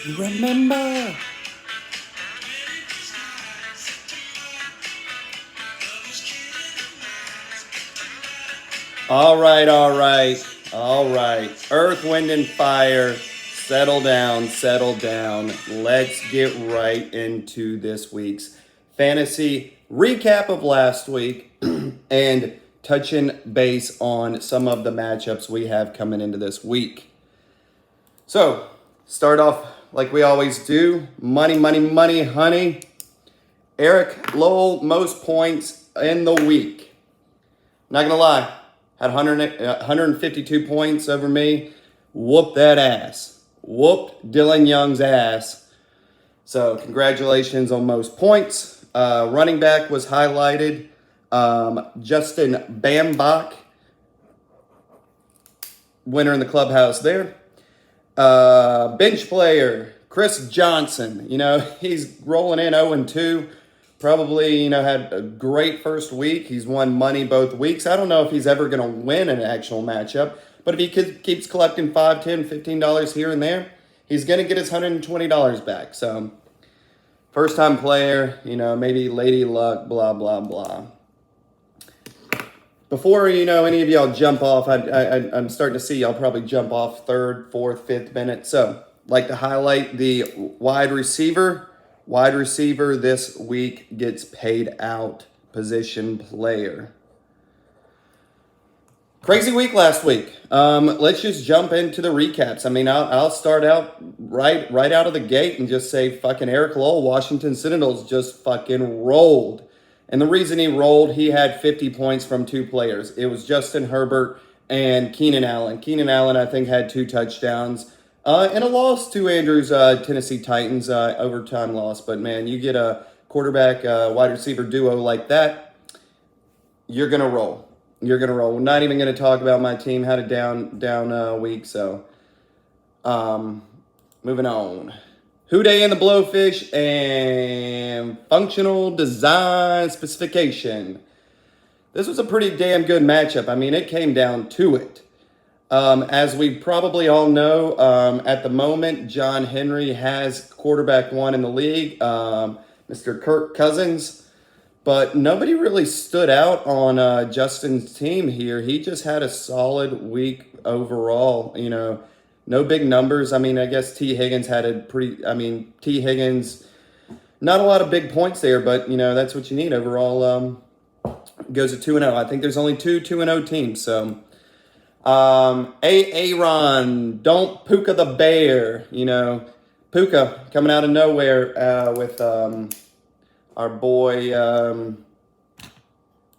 You remember? All right, all right, all right. Earth, wind, and fire. Settle down, settle down. Let's get right into this week's fantasy recap of last week and touching base on some of the matchups we have coming into this week. So, start off like we always do. Money, money, money, honey. Eric Lowell, most points in the week. Not going to lie. Had 152 points over me. Whooped that ass. Whooped Dylan Young's ass. So congratulations on most points. Running back was highlighted. Justin Bambach, winner in the clubhouse there. Bench player, Chris Johnson. You know, he's rolling in 0-2. Probably, had a great first week. He's won money both weeks. I don't know if he's ever going to win an actual matchup, but if he keeps collecting $5, $10, $15 here and there, he's going to get his $120 back. So, first-time player, maybe lady luck, blah, blah, blah. Before, any of y'all jump off, I'm starting to see y'all probably jump off third, fourth, fifth minute. So, like to highlight the wide receiver. Wide receiver this week gets paid out. Position player. Crazy week last week. Let's just jump into the recaps. I mean, I'll start out right out of the gate and just say fucking Eric Lowell, Washington Sentinels just fucking rolled. And the reason he rolled, he had 50 points from two players. It was Justin Herbert and Keenan Allen. Keenan Allen, I think, had 2 touchdowns. And a loss to Andrew's Tennessee Titans, overtime loss. But, man, you get a quarterback wide receiver duo like that, you're going to roll. You're going to roll. We're not even going to talk about my team. Had a down week. So, moving on. Houday and the Blowfish and functional design specification. This was a pretty damn good matchup. I mean, it came down to it. As we probably all know, at the moment, John Henry has quarterback 1 in the league, Mr. Kirk Cousins. But nobody really stood out on Justin's team here. He just had a solid week overall, no big numbers. I mean, I guess T. Higgins had T. Higgins, not a lot of big points there, but, that's what you need overall. Goes to 2-0. I think there's only 2 2-0 teams, so... Aaron, don't Puka the Bear, Puka coming out of nowhere with our boy,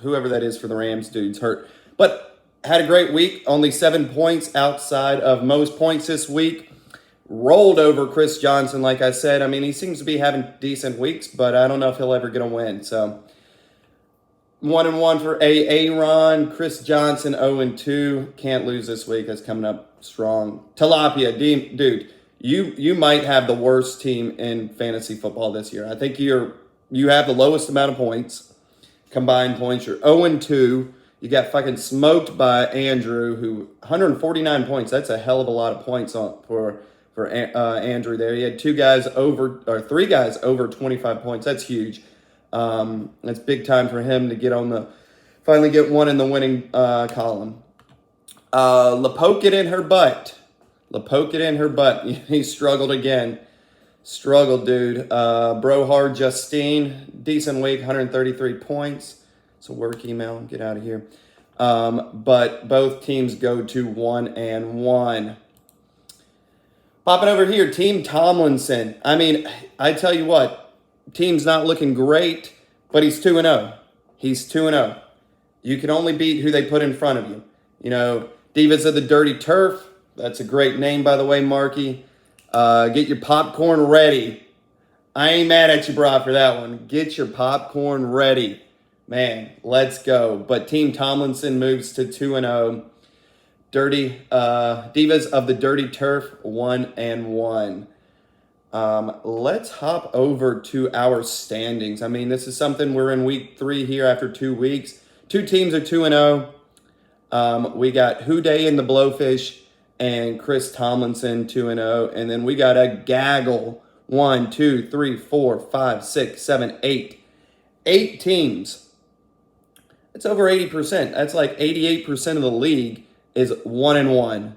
whoever that is for the Rams, dude's hurt. But had a great week, only 7 points outside of most points this week. Rolled over Chris Johnson, like I said. I mean, he seems to be having decent weeks, but I don't know if he'll ever get a win, so... 1-1 for Aaron. Chris Johnson, 0-2. Can't lose this week. That's coming up strong. Tilapia, dude, you might have the worst team in fantasy football this year. I think you have the lowest amount of points, combined points. You're 0-2. You got fucking smoked by Andrew, who 149 points. That's a hell of a lot of points for Andrew there. He had 3 guys over 25 points. That's huge. It's big time for him to finally get one in the winning column. Lapoke it in her butt. He struggled again. Dude. Brohard Justine, decent week, 133 points. It's a work email. Get out of here. But both teams go to 1-1. Popping over here, Team Tomlinson. I mean, I tell you what. Team's not looking great, but he's 2-0. He's 2-0. You can only beat who they put in front of you. Divas of the Dirty Turf. That's a great name, by the way, Marky. Get your popcorn ready. I ain't mad at you, bro, for that one. Get your popcorn ready. Man, let's go. But Team Tomlinson moves to 2-0. Divas of the Dirty Turf, 1-1. Let's hop over to our standings. I mean, this is something we're in week 3 here after 2 weeks. 2 teams are 2-0. We got Houday and the Blowfish and Chris Tomlinson 2-0. And then we got a gaggle 1, 2, 3, 4, 5, 6, 7, 8. 8 teams. It's over 80%. That's like 88% of the league is 1-1.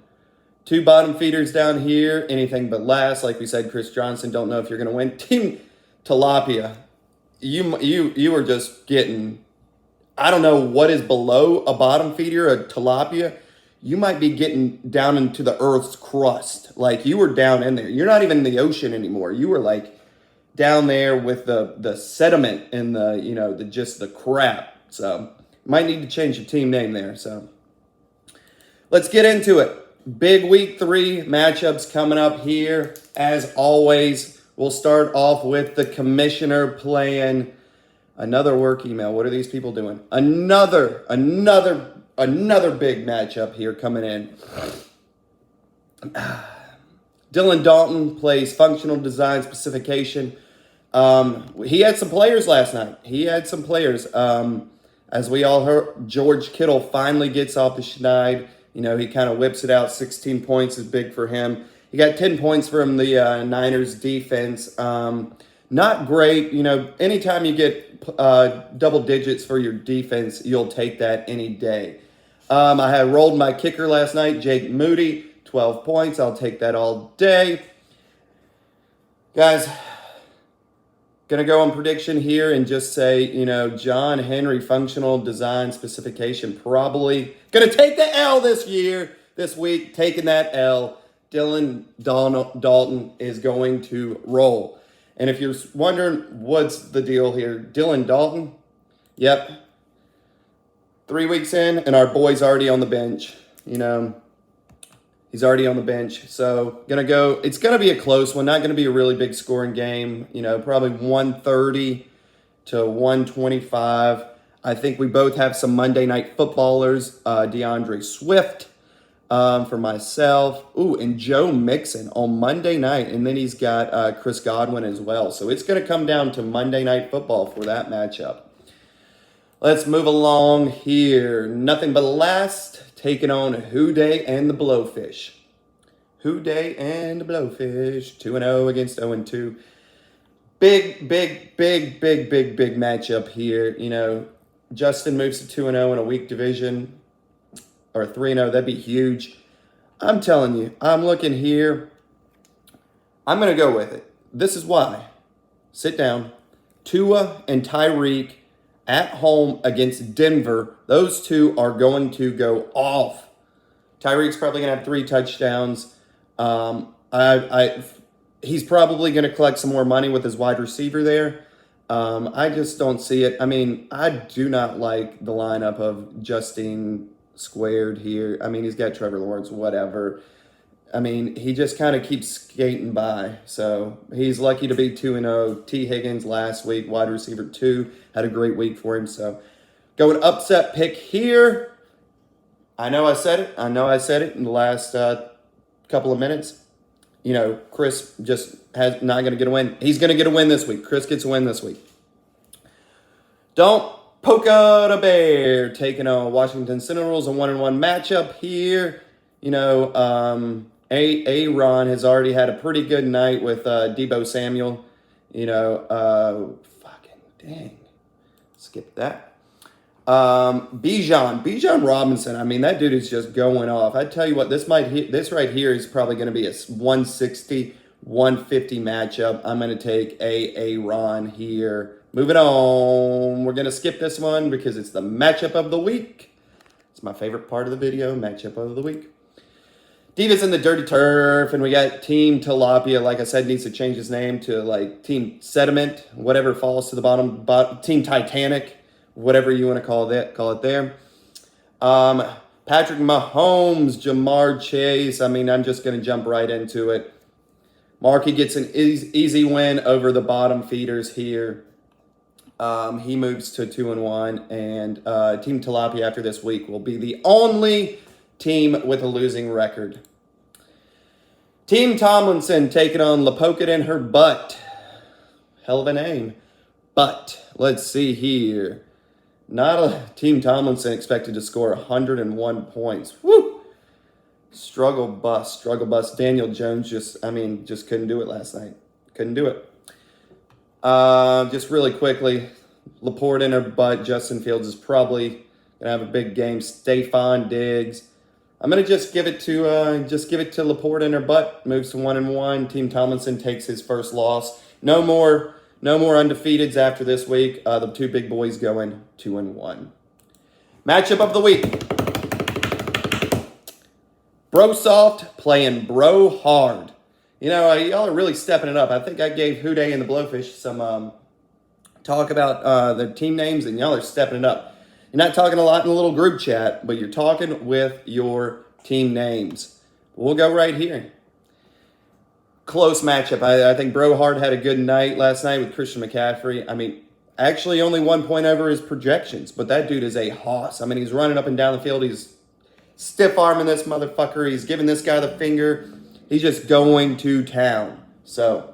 2 bottom feeders down here, anything but last. Like we said, Chris Johnson, don't know if you're going to win. Team Tilapia, you are just getting, I don't know what is below a bottom feeder, a tilapia. You might be getting down into the earth's crust. Like you were down in there. You're not even in the ocean anymore. You were like down there with the sediment and the crap. So might need to change your team name there. So let's get into it. Big week 3 matchups coming up here. As always, we'll start off with the commissioner playing another work email. What are these people doing? Another big matchup here coming in. Dylan Dalton plays functional design specification. He had some players last night. As we all heard, George Kittle finally gets off the schneid. He kind of whips it out. 16 points is big for him. He got 10 points from the Niners defense. Not great. Anytime you get double digits for your defense, you'll take that any day. I had rolled my kicker last night, Jake Moody, 12 points. I'll take that all day. Guys, going to go on prediction here and just say, John Henry functional design specification probably going to take the L this week, taking that L. Dylan Dalton is going to roll. And if you're wondering what's the deal here, Dylan Dalton, yep, 3 weeks in, and our boy's already on the bench. He's already on the bench. So it's gonna be a close one, not gonna be a really big scoring game, probably 130 to 125. I think we both have some Monday night footballers, DeAndre Swift for myself. Ooh, and Joe Mixon on Monday night. And then he's got Chris Godwin as well. So it's going to come down to Monday Night Football for that matchup. Let's move along here. Nothing but last, taking on Houday and the Blowfish. Houday and the Blowfish, 2-0 against 0-2. Big matchup here. Justin moves to 2-0 in a weak division, or 3-0. That'd be huge. I'm telling you, I'm looking here. I'm going to go with it. This is why. Sit down. Tua and Tyreek at home against Denver. Those two are going to go off. Tyreek's probably going to have 3 touchdowns. He's probably going to collect some more money with his wide receiver there. I just don't see it. I mean, I do not like the lineup of Justin Squared here. I mean, he's got Trevor Lawrence, whatever. I mean, he just kind of keeps skating by. So he's lucky to be 2-0. T. Higgins last week, wide receiver 2, had a great week for him. So going upset pick here. I know I said it in the last couple of minutes. Chris just has not going to get a win. He's going to get a win this week. Chris gets a win this week. Don't poke out a bear, taking on Washington Sentinels, a 1-1 matchup here. Aaron has already had a pretty good night with Deebo Samuel. Fucking dang. Skip that. Bijan Robinson. I mean, that dude is just going off. I tell you what, this right here is probably going to be a 160, 150 matchup. I'm going to take Aaron here. Moving on. We're going to skip this one because it's the matchup of the week. It's my favorite part of the video, matchup of the week. Divas in the Dirty Turf, and we got Team Tilapia. Like I said, needs to change his name to Team Sediment, whatever falls to the bottom. Team Titanic, whatever you want to call it there. Patrick Mahomes, Jamar Chase. I mean, I'm just going to jump right into it. Markey gets an easy win over the bottom feeders here. He moves to 2-1, and Team Tilapia after this week will be the only team with a losing record. Team Tomlinson taking on LaPocket in her butt. Hell of a name. But let's see here. Team Tomlinson expected to score 101 points. Woo! Struggle bust. Daniel Jones just couldn't do it last night. Couldn't do it. Just really quickly, Laporte in her butt. Justin Fields is probably going to have a big game. Stephon Diggs. I'm going to just give it to Laporte in her butt. Moves to 1-1. Team Tomlinson takes his first loss. No more undefeateds after this week. The two big boys going 2-1. Matchup of the week. Bro Soft playing Bro Hard. Y'all are really stepping it up. I think I gave Houday and the Blowfish some talk about their team names, and y'all are stepping it up. You're not talking a lot in the little group chat, but you're talking with your team names. We'll go right here. Close matchup. I think Bro Hard had a good night last night with Christian McCaffrey. Actually only 1 point over his projections, but that dude is a hoss. He's running up and down the field. He's stiff-arming this motherfucker. He's giving this guy the finger. He's just going to town. So,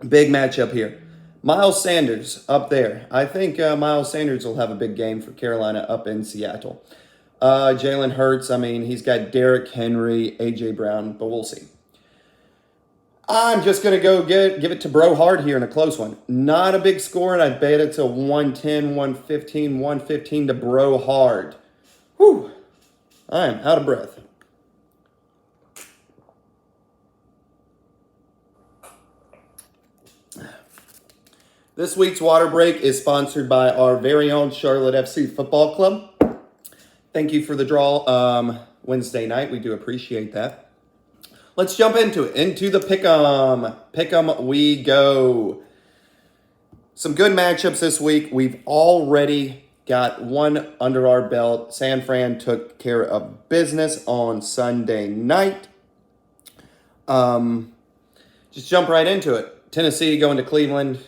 big matchup here. Miles Sanders up there. I think Miles Sanders will have a big game for Carolina up in Seattle. Jalen Hurts, he's got Derrick Henry, A.J. Brown, but we'll see. I'm just going to go give it to Bro Hard here in a close one. Not a big score, and I bet it to 110, 115, 115 to Bro Hard. Whew. I am out of breath. This week's water break is sponsored by our very own Charlotte FC Football Club. Thank you for the draw Wednesday night. We do appreciate that. Let's jump into it. Into the pick'em. Pick'em we go. Some good matchups this week. We've already got one under our belt. San Fran took care of business on Sunday night. Just jump right into it. Tennessee going to Cleveland.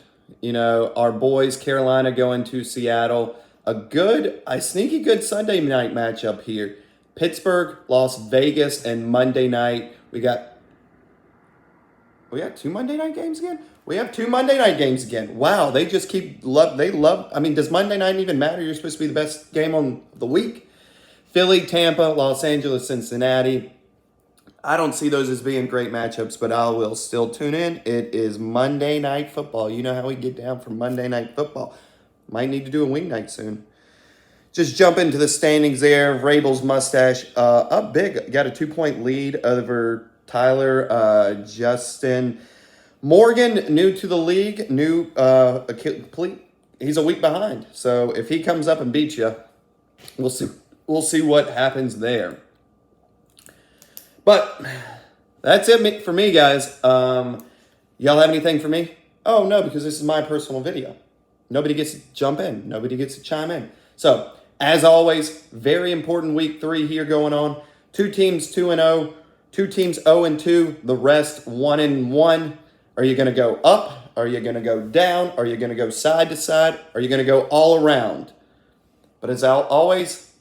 Our boys, Carolina, going to Seattle. A sneaky good Sunday night matchup here. Pittsburgh, Las Vegas, and Monday night. We got 2 Monday night games again? We have 2 Monday night games again. Wow, they just does Monday night even matter? You're supposed to be the best game on the week. Philly, Tampa, Los Angeles, Cincinnati. I don't see those as being great matchups, but I will still tune in. It is Monday Night Football. You know how we get down for Monday Night Football. Might need to do a wing night soon. Just jump into the standings there. Vrabel's mustache up big. Got a 2-point lead over Tyler. Justin Morgan, new to the league. He's a week behind. So if he comes up and beats you, we'll see. We'll see what happens there. But that's it for me, guys. Y'all have anything for me? Oh, no, because this is my personal video. Nobody gets to jump in. Nobody gets to chime in. So, as always, very important week 3 here going on. 2 teams 2-0. 2 teams 0-2. The rest 1-1. Are you going to go up? Are you going to go down? Are you going to go side to side? Are you going to go all around? But as always,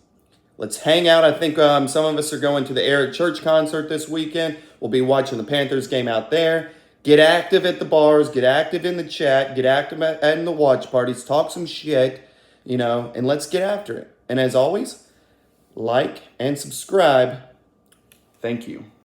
let's hang out. I think some of us are going to the Eric Church concert this weekend. We'll be watching the Panthers game out there. Get active at the bars. Get active in the chat. Get active in the watch parties. Talk some shit, and let's get after it. And as always, like and subscribe. Thank you.